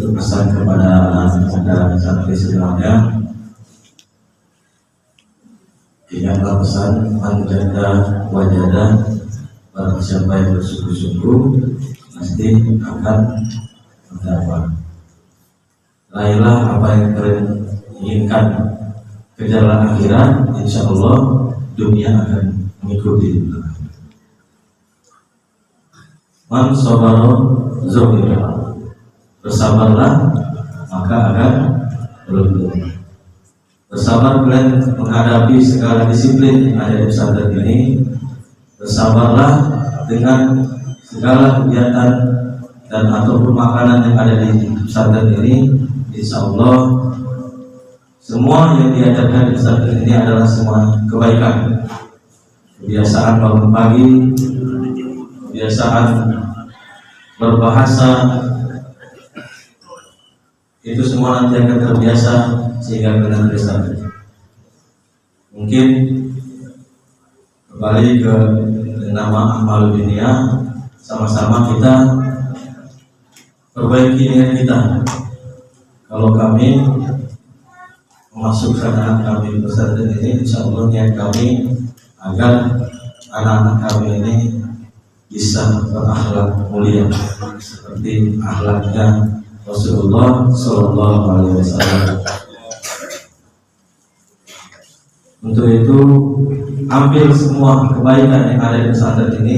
berpesan kepada anda santri semuanya, ingatlah pesan menjaga wajada, barang siapa yang bersungguh-sungguh pasti akan mendapat. Raihlah apa yang kalian inginkan, kejarlah akhirat, insya Allah dunia akan mengikuti. Man sabara zuhira, bersabarlah maka akan beruntung. Bersabar kalian menghadapi segala disiplin yang ada di pesantren ini. Bersabarlah dengan segala kegiatan dan ataupun makanan yang ada di pesantren ini. Insya Allah semua yang diajarkan di pesantren ini adalah semua kebaikan. Kebiasaan bangun pagi, kebiasaan berbahasa, itu semua nanti akan terbiasa sehingga kalian bisa. Mungkin kembali ke nama amal dunia, sama-sama kita perbaiki niat kita. Kalau kami memasukkan anak kami pesantren ini, insya Allah niat kami agar anak-anak kami ini bisa berakhlak mulia seperti akhlaknya Rasulullah Sallallahu Alaihi Wasallam. Untuk itu ambil semua kebaikan yang ada di pesantren ini,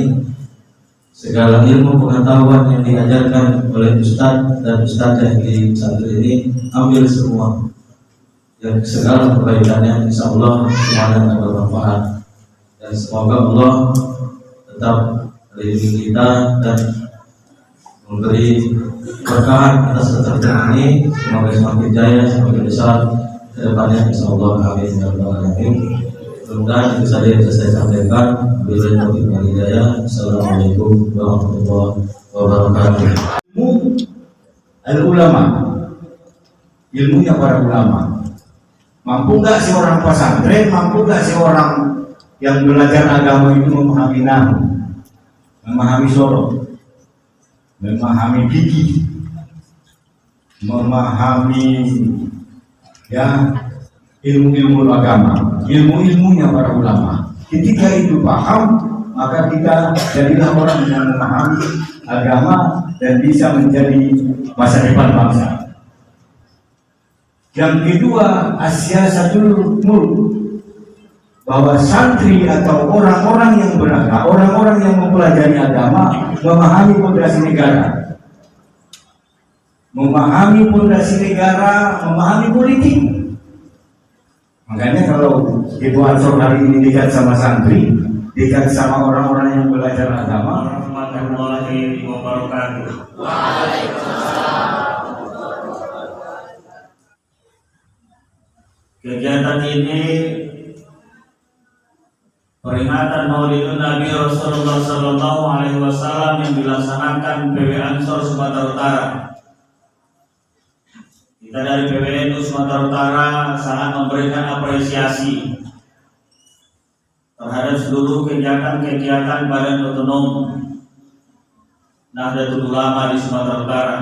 segala ilmu pengetahuan yang diajarkan oleh ustadz dan ustadzah yang di pesantren ini, ambil semua. Dan segala kebaikannya insya Allah semuanya akan bermanfaat. Dan semoga Allah tetap melindungi kita dan memberi berkah atas pesantren ini. Semoga semakin jaya, semakin besar ke depannya insya Allah. Amin ya rabbal alamin. Mudah-mudahan itu saja yang bisa saya sampaikan. Billahi taufiq wal hidayah. Assalamualaikum warahmatullahi wabarakatuh. Ulama, ilmunya para ulama. Mampu nggak si orang pesantren, mampu nggak si orang yang belajar agama itu memahami nahu, memahami sorot, memahami gigi, memahami ya ilmu-ilmu agama, ilmu-ilmunya para ulama. Ketika itu paham, maka kita jadilah orang yang memahami agama dan bisa menjadi masa depan bangsa. Yang kedua, asyasatul mulk, bahwa santri atau orang-orang yang beragama, orang-orang yang mempelajari agama, memahami fondasi negara, memahami politik. Makanya kalau Ibu Ansor hari ini dekat sama santri, dekat sama orang-orang yang belajar agama. Warahmatullahi wabarakatuh. Kegiatan ini peringatan Maulidun Nabi Rasulullah Sallallahu Alaihi Wasallam yang dilaksanakan PW Ansor Sumatera Utara. Kita dari PWNU Sumatera Utara sangat memberikan apresiasi terhadap seluruh kegiatan-kegiatan Badan Otonom Nahdlatul Ulama di Sumatera Utara.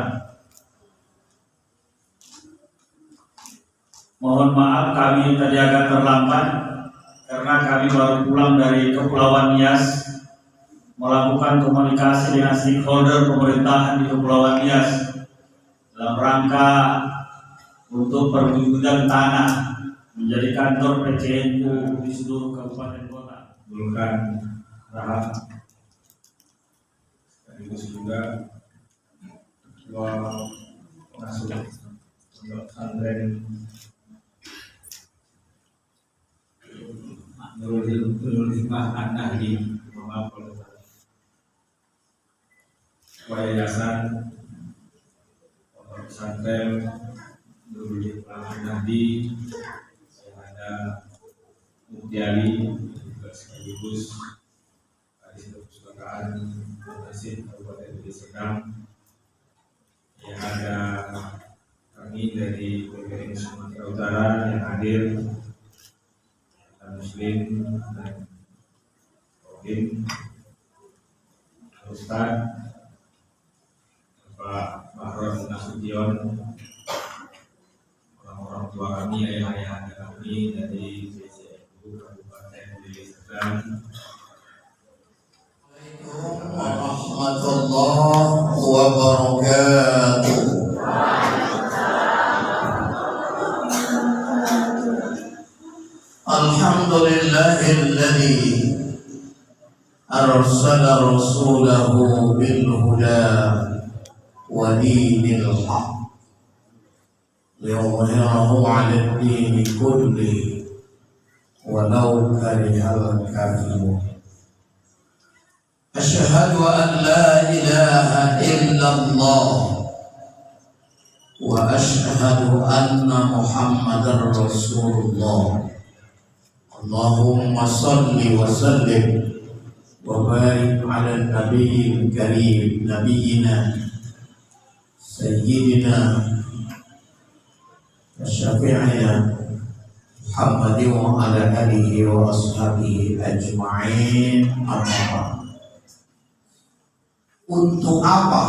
Mohon maaf kami tadi agak terlambat karena kami baru pulang dari Kepulauan Nias melakukan komunikasi dengan stakeholder pemerintahan di Kepulauan Nias dalam rangka untuk perwujudan tanah menjadi kantor PCNU di seluruh kabupaten kota. Mengulurkan rahmat sekaligus juga ketua pengasuh pesantren Nurul Hikmah An-Nahdi, maaf kalau ketua yayasan pondok pesantren Nurul Hikmah An-Nahdi, yang ada Mutiari juga sekaligus Kadis Perpustakaan Masjid Kabupaten Deli Serdang, yang ada kami dari PWNU Sumatera Utara yang hadir, Muslim dan Kodim, Ustaz, Pak Bahron Nasution Nasution, orang-orang tua kami, ayah-ayah kami dari PCFU Kabupaten Deli Serdang. Warahmatullahi wabarakatuh. Alhamdulillahilladzi arsala rasulahu bil huda wa dinil haqq liyudhhirahu 'ala ad-din kullihi walau karihal kafirun. Asyhadu an la ilaha illallah wa asyhadu anna Muhammadar Rasulullah. Allahumma salli wa sallim wa barik ala nabiyil karim nabiyyina sayyidina wa syafi'ina Muhammadin wa ala alihi wa ashabihi ajma'in. Amma ba'd. Untuk apa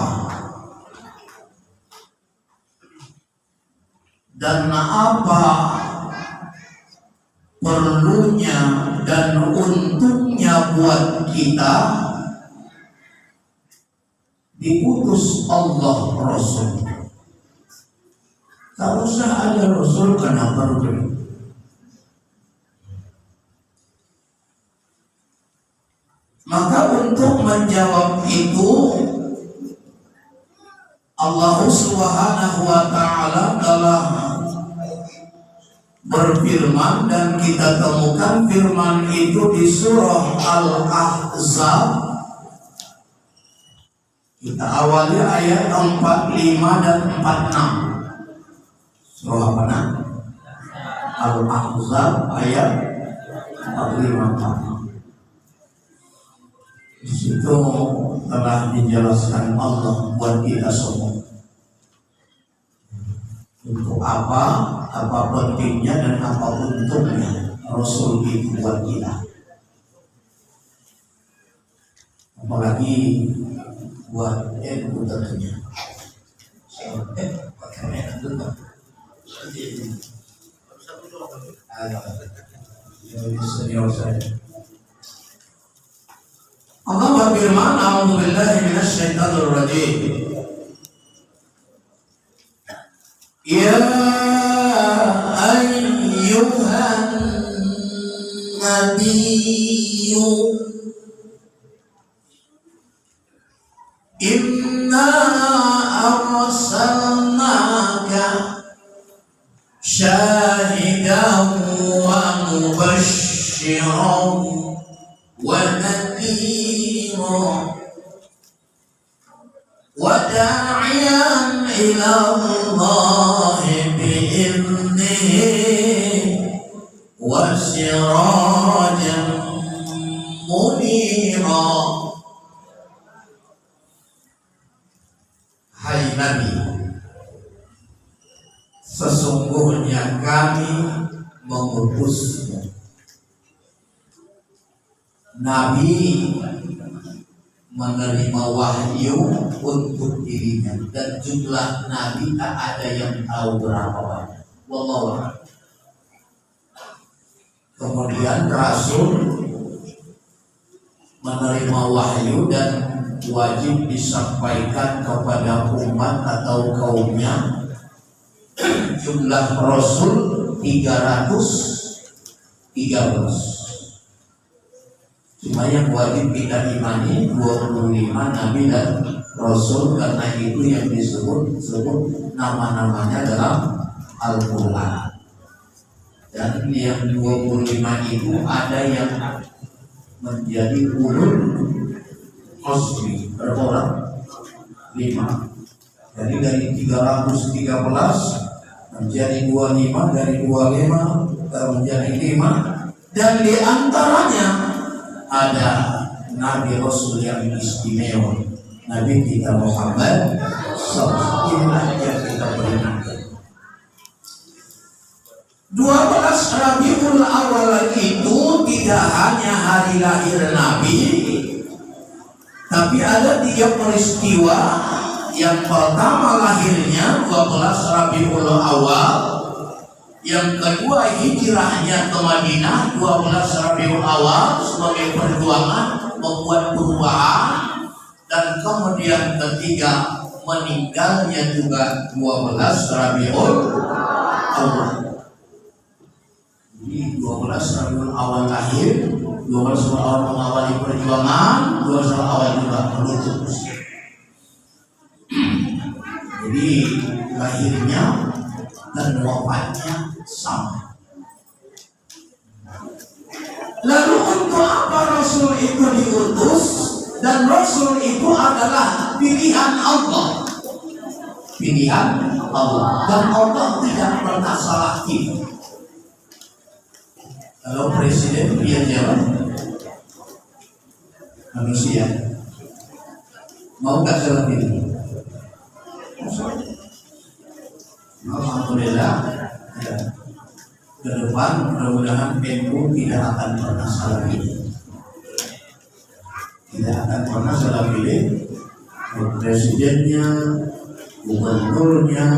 dan apa perlunya dan untungnya buat kita diutus Allah Rasul? Kalau usah ada Rasul, kenapa perlu? Maka untuk menjawab itu Allah Subhanahu wa ta'ala telah berfirman, dan kita temukan firman itu di surah Al-Ahzab. Kita awali ayat 45 dan 46. Surah apa nak? Al-Ahzab ayat 45. Di situ telah dijelaskan Allah buat kita semua. Untuk apa pentingnya dan apa untungnya Rasul itu buat kita. Apalagi buat NU tentunya. Allah berfirman, "A'udzubillahi minasyaitonir rajim. Ya ayyuhan nabiyyu inna arsalnaka syahidan wa mubasysyiran wa nadhira wa da'iyan ila Allah bi'idnihi wa sirajan munira." Hai Nabi, sesungguhnya kami mengutusmu. Nabi menerima wahyu untuk dirinya, dan jumlah nabi tak ada yang tahu berapa banyak. Wallahu a'lam. Kemudian Rasul menerima wahyu dan wajib disampaikan kepada umat atau kaumnya. Jumlah Rasul 313. Cuma yang wajib kita imani 25 Nabi dan Rasul, karena itu yang disebut nama-namanya dalam Al-Quran. Dan yang 25 itu ada yang menjadi ulul azmi, berapa? 5. Jadi dari 313 menjadi 25, dari 25 menjadi 5, dan di antaranya ada Nabi Rasul yang istimewa, Nabi kita Muhammad SAW. Inilah yang kita peringatkan. 12 Rabiul Awal itu tidak hanya hari lahir Nabi, tapi ada 3 peristiwa yang pertama lahirnya 12 Rabiul Awal, yang kedua hijrahnya ke Madinah 12 Rabiul Awal sebagai perjuangan membuat perubahan, dan kemudian ketiga meninggalnya juga 12 Rabiul Awal. Jadi 12 Rabiul Awal lahir, 12 Rabiul Awal mengawali perjuangan, 12 Rabiul Awal juga menutup. Jadi lahirnya dan wafatnya sama. Lalu untuk apa Rasul itu diutus? Dan Rasul itu adalah pilihan Allah. Pilihan Allah. Dan Allah tidak pernah salah pilih. Kalau presiden dia jawab manusia, mau gak salah pilih? Alhamdulillah ya. Ke depan mudah-mudahan NU tidak akan pernah salah pilih. Tidak akan pernah salah pilih presidennya, gubernurnya,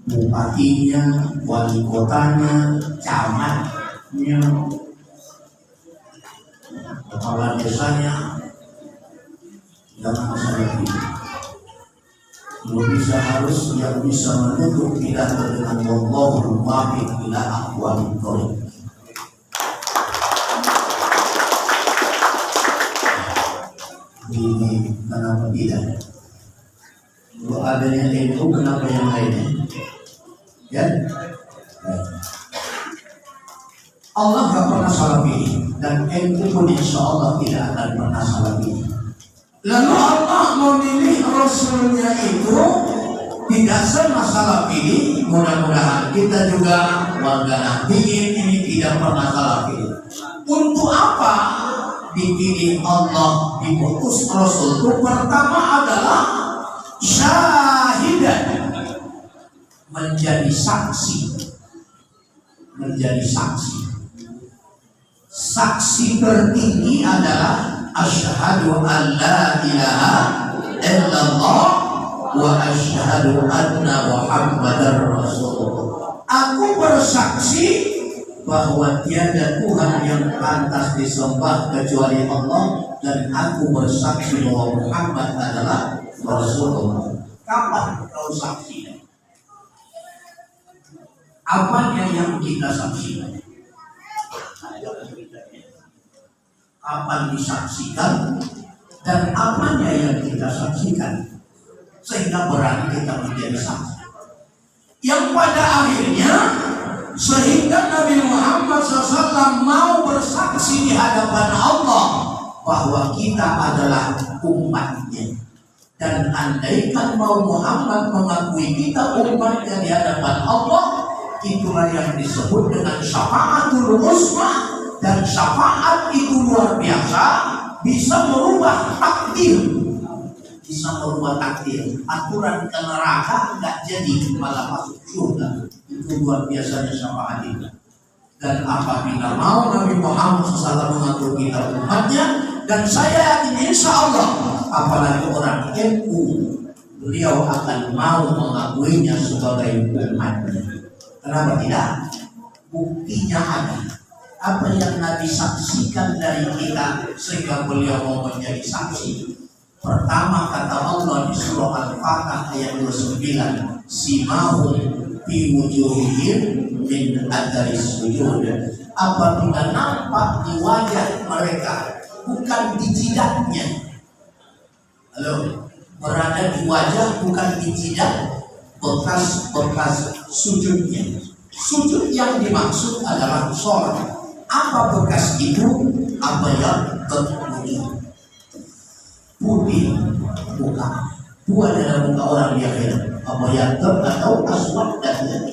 bupatinya, wali kotanya, camatnya, kepala desanya. Jangan salah pilih. Lu bisa harus yang bisa menutup pidato dengan wallahul muwaffiq ila aqwamit thoriq. Ini kenapa tidak? Kalau adanya itu kenapa yang lainnya? Ya? Allah gak pernah salah pilih, dan NU pun insya Allah tidak akan pernah salah pilih. Lalu Allah memilih Rasulnya itu tidak semasalah pilih. Mudah-mudahan kita juga warga Nahdliyin ini tidak pernah salah pilih. Untuk apa dipilih Allah, diutus Rasul itu? Pertama adalah syahidan, menjadi saksi. Menjadi saksi. Saksi tertinggi adalah asyhadu an la ilaha illallah wa asyhadu anna Muhammadar Rasulullah. Aku bersaksi bahwa tiada Tuhan yang pantas disembah kecuali Allah, dan aku bersaksi bahwa Muhammad adalah Rasulullah. Kapan kau saksikan? Apanya yang kita saksikan? Kapan disaksikan dan apanya yang kita saksikan sehingga berani kita menjadi saksi, yang pada akhirnya sehingga Nabi Muhammad SAW mau bersaksi di hadapan Allah bahwa kita adalah umatnya. Dan andaikan mau Muhammad mengakui kita umatnya di hadapan Allah, itulah yang disebut dengan syafaatul uzma. Dan syafaat itu luar biasa, bisa merubah takdir. Bisa merubah takdir. Aturan ke neraka enggak jadi, malah masuk surga. Itu luar biasanya syafaat itu. Dan apabila mau Nabi Muhammad SAW mengaku kita umatnya, dan saya yakin insya Allah apalagi orang NU, beliau akan mau mengakuinya sebagai umatnya. Kenapa tidak? Buktinya ada. Apa yang Nabi saksikan dari kita sehingga beliau mau menjadi saksi? Pertama kata Allah di surah Al-Fatah ayat 29, simahum fi wujuhihim min atharis sujud. Apabila nampak di wajah mereka, bukan di jidatnya. Halo, berada di wajah bukan di jidat, bekas-bekas sujudnya. Sujud yang dimaksud adalah sholat. Apa bekas itu? Apa yang terputih? Putih bukan. Dua dalam muka orang di akhirat. Apa yang atau aswad dan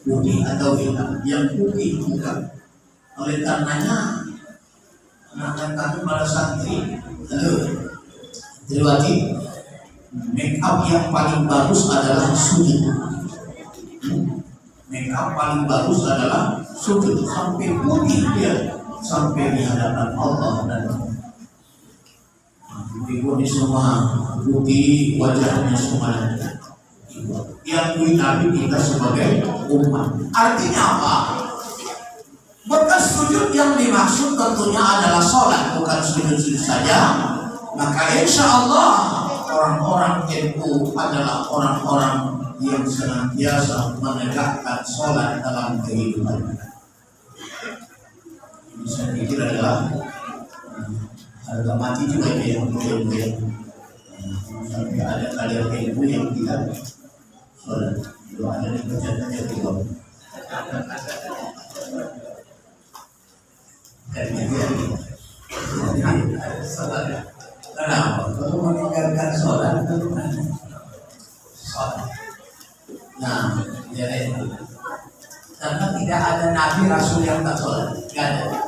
putih atau hitam. Yang putih bukan. Oleh karenanya, anak kami para santri, Triwati, make up yang paling bagus adalah sujud. Make up paling bagus adalah sujud sampai putih dia, sampai di hadapan Allah. Dan Ibu ini semua putih, wajahnya semua yang Nabi kita sebagai umat. Artinya apa? Bekas sujud yang dimaksud tentunya adalah sholat, bukan sujud-sujud saja. Maka insya Allah orang-orang NU adalah orang-orang yang senantiasa menegakkan sholat dalam kehidupan. Ini saya pikir adalah harga mati juga ya, sampai ada kalian NU yang tidak sholat. Itu ada di kerja-kerja di bawah. Kenapa? Kalau meninggalkan sholat itu sholat. Nah, jadi karena tidak ada nabi rasul yang tak sholat, tidak ada.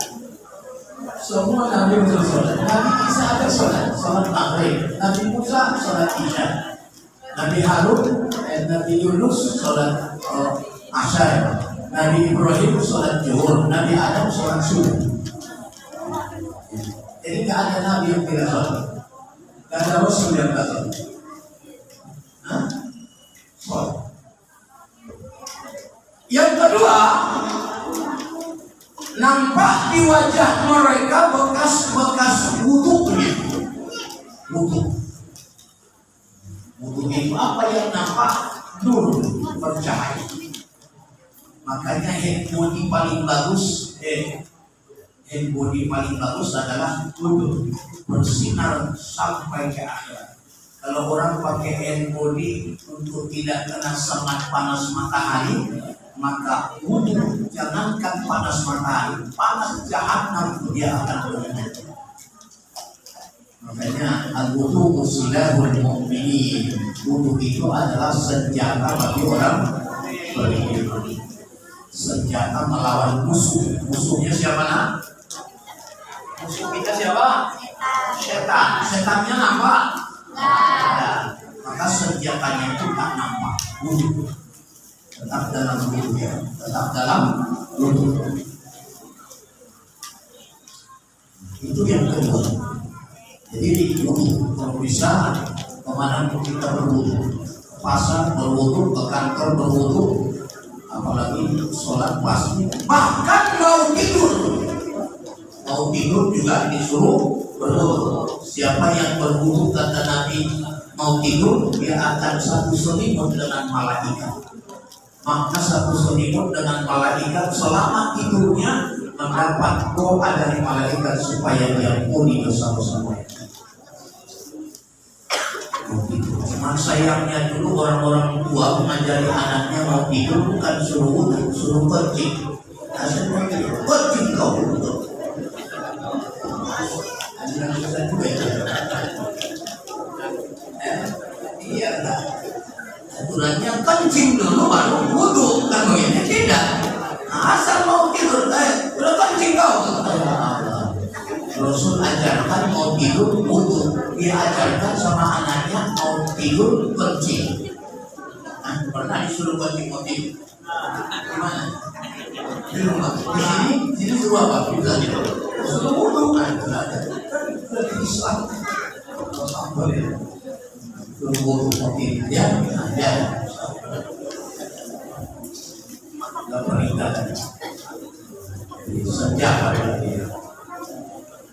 Semua nabi sholat. Nabi Isa ada sholat maghrib. Nabi Musa sholat isya. Nabi Harun, Nabi Yunus sholat asyar. Nabi Ibrahim sholat zuhur. Nabi Adam sholat subuh. Jadi tidak ada nabi yang tidak sholat, tidak ada rasul yang tidak sholat. Sholat. Yang kedua, nampak di wajah mereka bekas-bekas wudhunya. Wudhu itu apa yang nampak? Nur, bercahaya. Makanya hand body paling bagus adalah wudhu, bersinar sampai ke akhirat. Kalau orang pakai hand body untuk tidak kena semat panas matahari, maka wudhu, jangankan panas matahari, panas jahanam dia akan berhenti. Makanya al-wudhu silahul mu'minin. Wudhu itu adalah senjata bagi orang beriman, senjata melawan musuh. Musuhnya siapa nak? Musuh kita siapa? Setan. Setannya nampak? Ada. Maka senjatanya itu tak nampak. Wudhu. Tetap dalam wudhu ya. Tetap dalam wudhu. Itu yang kedua. Jadi wudhu. Kalau bisa kemana pun kita berwudhu. Pasar berwudhu, ke kantor berwudhu. Apalagi sholat pasti. Bahkan mau tidur juga disuruh berwudhu. Siapa yang berwudhu kata Nabi mau tidur, dia akan satu selimut dengan malaikat. Maka satu selimut dengan malaikat selama tidurnya mendapat doa dari malaikat supaya diampuni dosa-dosanya. Cuman sayangnya dulu orang-orang tua mengajari anaknya mau tidur bukan suruh wudhu, suruh kencing. Asalnya kencing kau wudhu. Ajaran susah juga ya. Iya lah. Aturannya kencing dulu baru wudhu, kan begini tidak. Asal mau tidur, udah kencing kau. Rasul ajarkan mau tidur wudhu, dia ajarkan sama anaknya mau tidur kencing. Pernah disuruh kencing mau tidur? Gimana? Di rumah. Di sini suruh apa? Bisa gitu. Suruh wudhu kan? Dari Islam. Suruh wudhu mau tidur ya? Ya. Gak perintah. Sejak dia.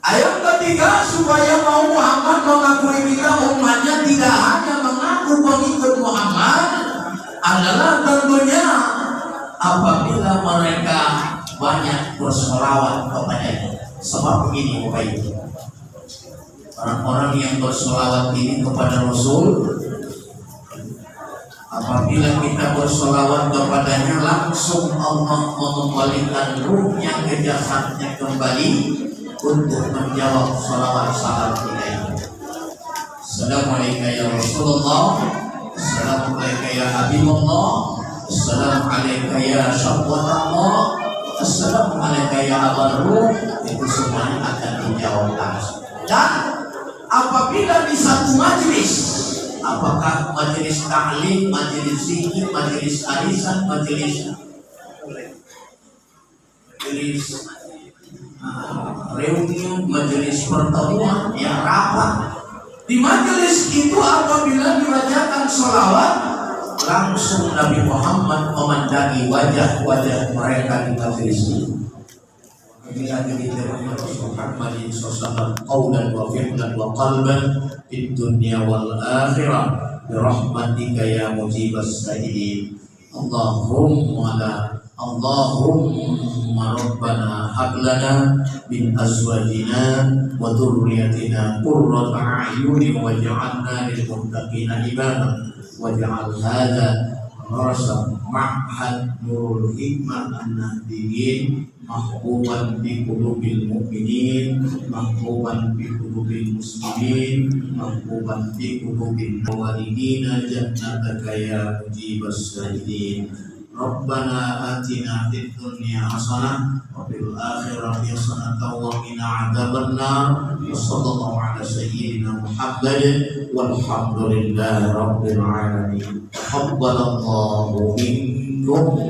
Ayat ketiga, supaya mau Muhammad mengakui kita umatnya tidak hanya mengaku pengikut Muhammad adalah tentunya apabila mereka banyak bersolawat kepadanya. Sebab begini Bapak Ibu, orang-orang yang bersolawat ini kepada Rasul, apabila kita bersolawat kepadanya, langsung Allah mengembalikan ruhnya ke jasadnya kembali untuk menjawab salawat salam kita ini. Assalamualaikum ya Rasulullah, Assalamualaikum ya Habibullah, Assalamualaikum ya Syafwatullah, Assalamualaikum ya Abarruh. Itu semuanya akan dijawab langsung. Dan apabila di satu majlis, apakah majelis ta'lim, majelis zikir, majelis arisan, majelis reuni, majelis pertemuan, ya rapat, Di majelis itu apabila dibacakan sholawat, langsung Nabi Muhammad memandangi wajah-wajah mereka di majelis itu. Bila kita Muhammadin sallallahu qawlan wa fi'lan wa qalban fid dunya wal akhirah bi rahmatika ya mujibas sa'ilin. Allahumma rabbana hab lana min azwajina wa dhurriyyatina qurrata a'yunin waj'alna lil muttaqina imama waj'al hadha marasa ma'had nurul hikmah an-nahdiyin mahbuban bi qulubil mu'minin mahbuban bi qulubil muslimin mahbuban bi qulubil walidina jannataka ya mujibas sa'ilin. Rabbana atina fid dunya hasanah wa fil akhirati hasanah wa qina adzabannar. Sallallahu ala sayyidina Muhammadin walhamdulillahi rabbil alamin. Taqabbalallahu minkum.